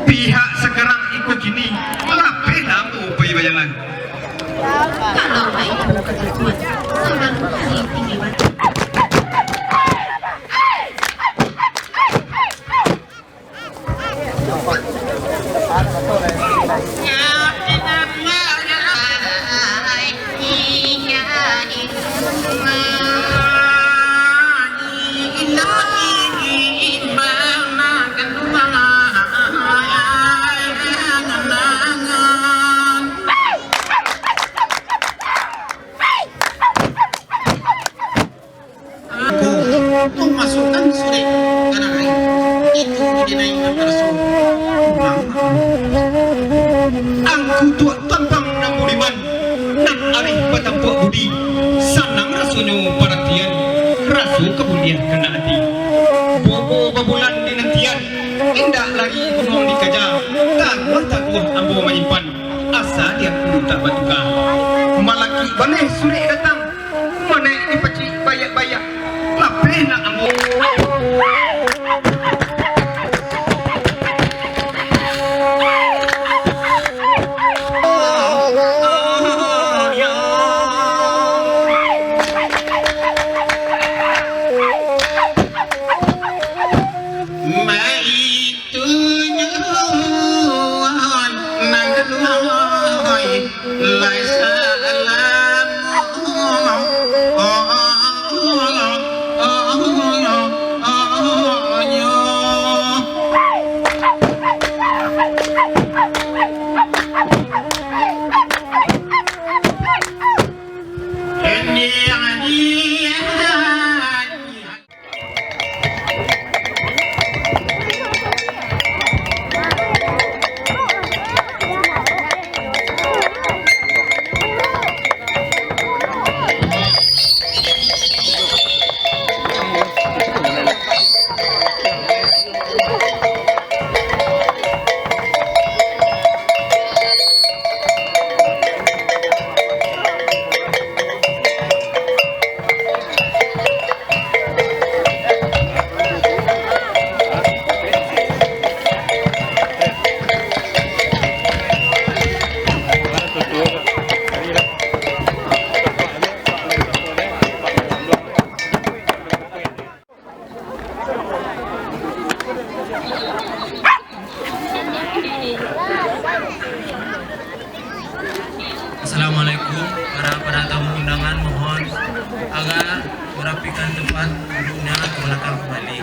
Pihak sekarang ikut gini, lapeh namu bayi-bayangan. Kalau baik kuat, seorang tinggi badan. Masukkan surat karena itu dinaikkan Rasul. Angku tuak tampang nang budiman, nang arif batang buat budi, sanang rasonyo perhatian, rasu kebulian kena hati. Bobo babulan dinantian, indah lagi gunung dikaja, takuah ambo menyimpan, asa dia kudu tak batuka. Malaki balai suri datang, mana dipeci bayak-bayak, lapeh nak ambo. Assalamualaikum para tamu undangan, mohon agar merapikan tempat duduknya ke belakang kembali.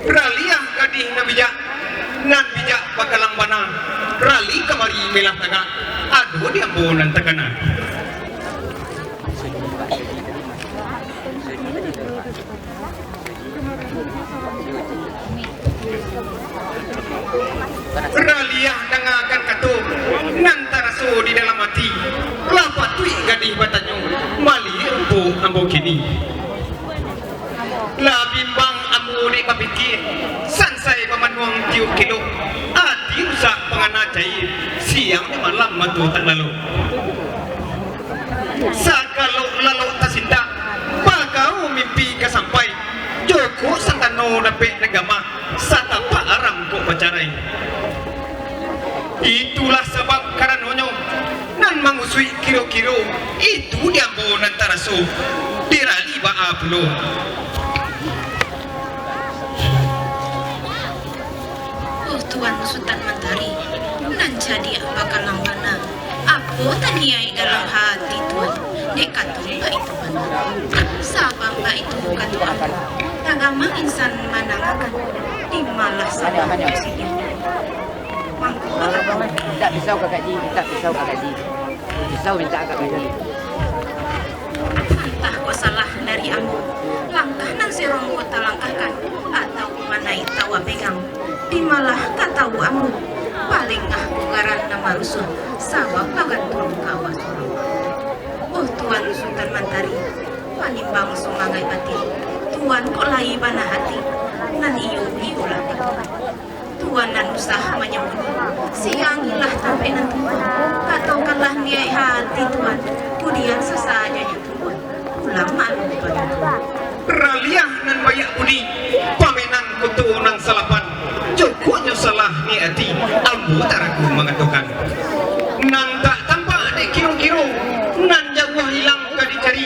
Raliah gading na bijak nan bijak bakalang bana rali kamari melah taga aduh dia bonan tagana raliah dangakan katu nan tara raso di dalam hati lapat tui gadih batanyo mali ambo kini la bimbang ambo ni kapikir sansai pamanuang tiup kilo ati usak pengana cair siang ni malam matu tak lalu sakalo lalu tasinda pakau mimpi kasampai Joko santano dapet negama satapa aram ko pacarai. Itulah sebab karanonyo nan mangusui kiro-kiro itu diambo nan taraso dirali baa pulo. Oh Tuan Sultan Mentari, nan jadi bakal lambana. Apa taniai dalam hati Tuan? Dekatung ba itu benar? Sabang ba itu katu apa? Agama insan manangakan di malah sadar presiden. Tak pisau ke gaji, tak pisau ke gaji. Pisau minta ke gaji. Entah kok salah dari ambo. Langkah nan serong kota langkahkan atau manai tawa pegang. Di malah katawu ambo. Paling ngaran nama rusuh sabab pagantung kawas. Oh Tuan Sultan Mentari, panimbang sumangai batin. Tuan kok lai bana hati, nan iyo lagi. Tuan nan usah menyembunyi, siangilah sampai nan Tuan. Katakanlah niai hati Tuan, kemudian sesajanya Tuan. Ulang malu pada Tuan. Raliah nan bayak budi pamenang kutu nang salapan Jokoknya salah ni hati ambo taraku mengatakan nan tak tampak dek kiro-kiro nan jauh hilang kadi cari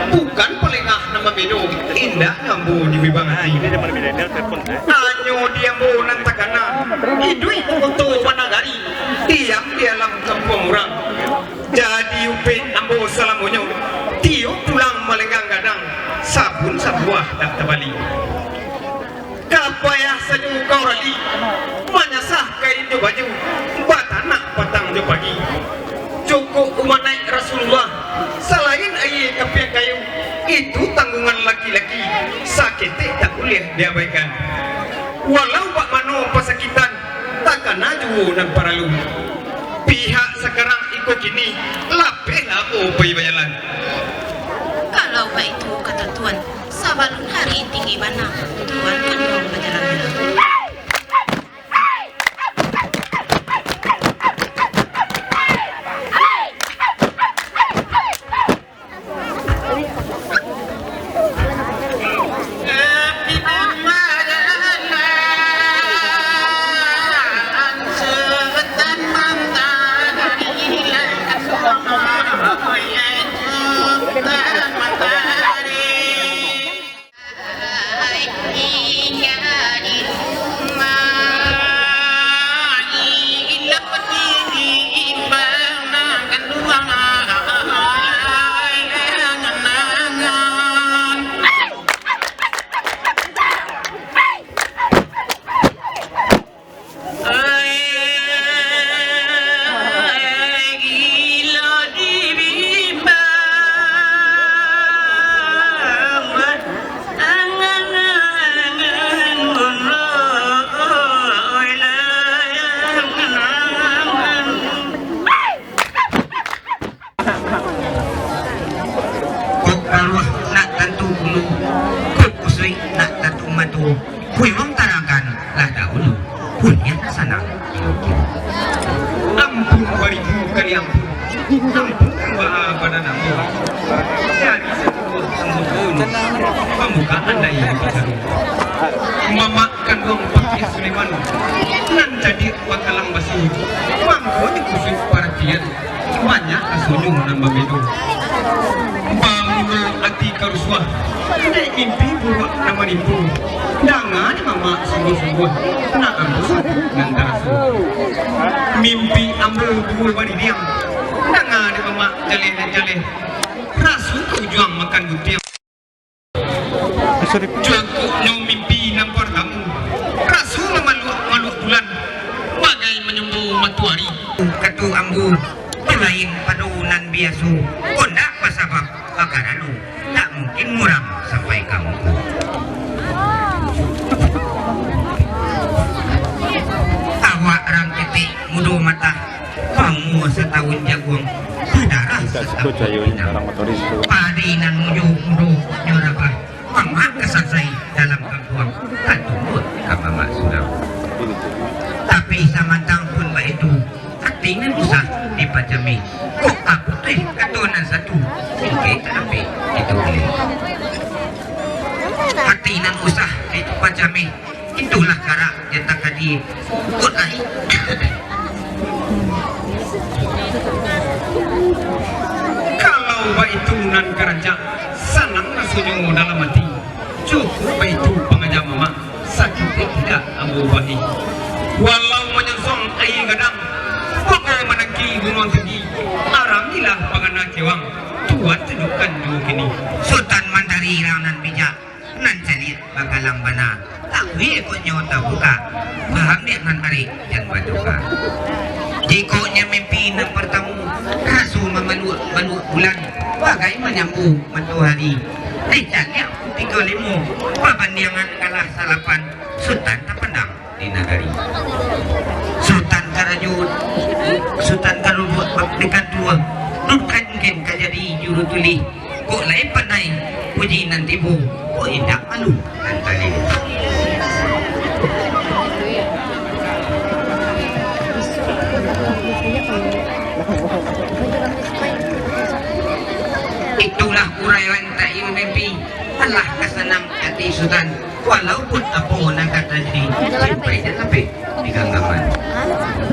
bukan pelengah nama bedo indah ambo di bibang hati anyo di ambo nan takana idui untuk panagari diam di alam kampung orang jadi upe ambo salamonyo tio pulang melenggang gadang sabun sebuah tak terbalik kapayah saja kau rali menyasah kain jo baju batanak patang jo pagi cukup umanai Rasulullah selain air kapiak kayu itu tanggungan laki-laki sakit tak boleh diabaikan walau pak mano pasakitan takkan aju dan paralu pihak sekarang ikut kini lapeh lapo bayi bayalan Kalau itu kata Tuan, sabalun hari tinggi mana Tuan kan mau berjalan-jalan. Kui mengtarangkan lah dahulu punya sana. Ampun bariku kali ampun ampun wa pada namu jadi sebuah sembunyi pembukaan dari baru memakan wong pakai Sulaiman nan jadi bakalang basuh mangko dikusuk perhatian banyak kasunyung nambah bedo bangun ati karuswah dek mimpi buat nama nipu jangan mama sungguh-sungguh nak ambil satu dengan tarasu mimpi ambil bubul bari diam jangan mama jaleh dan jaleh rasu kau juang makan gutiang cukup nyau mimpi nampar kamu rasu memaluk bulan bagai menyembuh matuari Ketu ambu lain padunan biasu kondak pasabab bakaranu tak mungkin muram sampai kamu awak rang titik mudu mata kamu setahun jagung sadarah padinan muju nyorapa mama kesasai dalam kampung katumbut kama mak sudah tapi samantang pun ba itu hatinya usah dipajami kok aku teh katunan satu oke tapi itu boleh hatinya usah dipajami itulah cara jatah kadi kut ai kalau itu nan kerja sanang rasanya dalam hati cukup itu pengajar mama sakit tidak ambu bahi walau menyengsong air gadang pokok menangki gunung tinggi aramilah penganak kewang tuan tunjukkan dulu kini Sultan Mandari launan bijak nan celit bakalang bana tak wi ko nyota buka paham dia nan hari yang baduka jikonya mimpi nan pertemu rasu memeluk bulan bagai menyambung mentu hari Ejanya tiga limu pabandingan kalah salapan Sultan terpendam di nagari Sultan Karajut Sultan Karubut baktikan dua nukan mungkin kajadi juru tuli kok lain pandai puji nanti bu kok indah malu nanti itulah uraian tak iu mimpi Allah kesenang hati Sultan walaupun apa nak kata jadi sampai dan lebih di ganggaman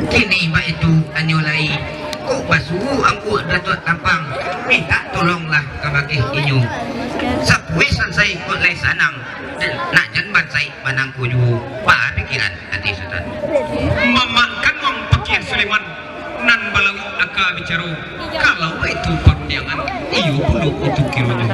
kini mbak itu anyolai kok basuh angku Datuk Tampang minta tolonglah kabagi inyu sapui selesai kok lai sanang dan nak janban sai manang kuju pa pikiran hati Sultan memakan wang pakir Sulaiman nan balawi aka bicara kalau itu perundangan iyo perlu untuk kironya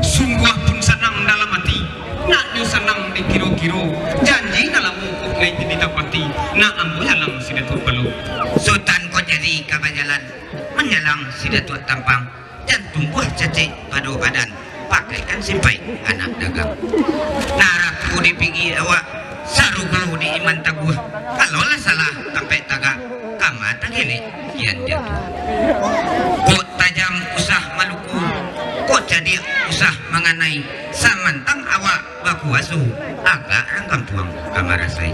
sungguh pun senang dalam hati nak nyu senang di kiro-kiro janji dalam mukuk lain ditapati nak ambu halang sidatul balu Sultan kok jadi kabajalan menyalang si Datuk Tampang dan tumbuh cecek pada badan pakaikan simpai anak dagang naraku di pinggir awak sarugu di iman tabuh kalau lah salah sampai tagak kama tangili kian jatuh kok tajam usah Maluku kok jadi usah mengenai samantang awak baku asu agak rangkam tuang kamar rasai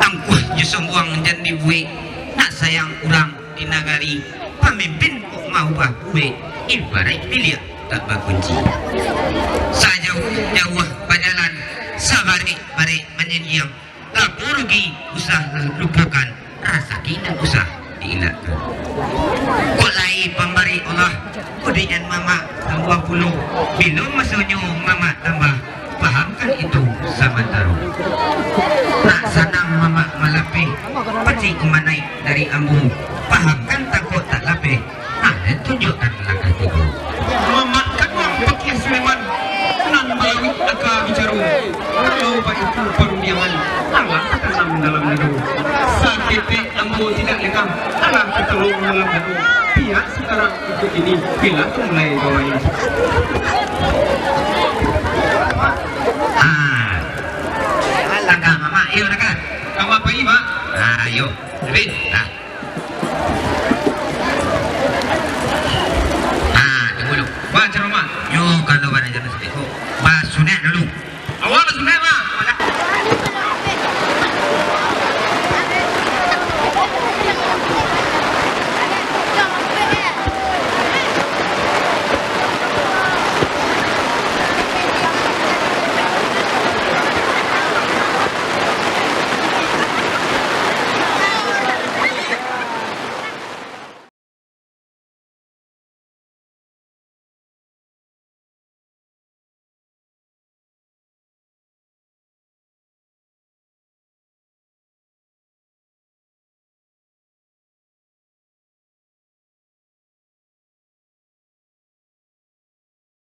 angkuh jusumbuang dan dibuik nak sayang urang di nagari pemimpin kok mau bakuwe ibarat milik tak berkunci sajauh berjalan sabari-bari menyendiang tak rugi usah lupakan rasa kina usah dielakkan kok lai pemberi Allah kudian mama tambah puluh bila maksudnya mama tambah pahamkan itu sama taruh nak senang mama malapih pasti kumanai dari ambu pahamkan takut tak lapih dan tunjukkan langkah tiga memakan wang pakir Sulaiman nan balawi aka bicara kalau itu perundangan Allah tenang dalam negeri sakit ambu tidak lekang Allah ketolong dalam negeri pihak sekarang ikut ini bila mulai bawahnya langkah mama ayo nak kamu apa ini pak ayo lebih nah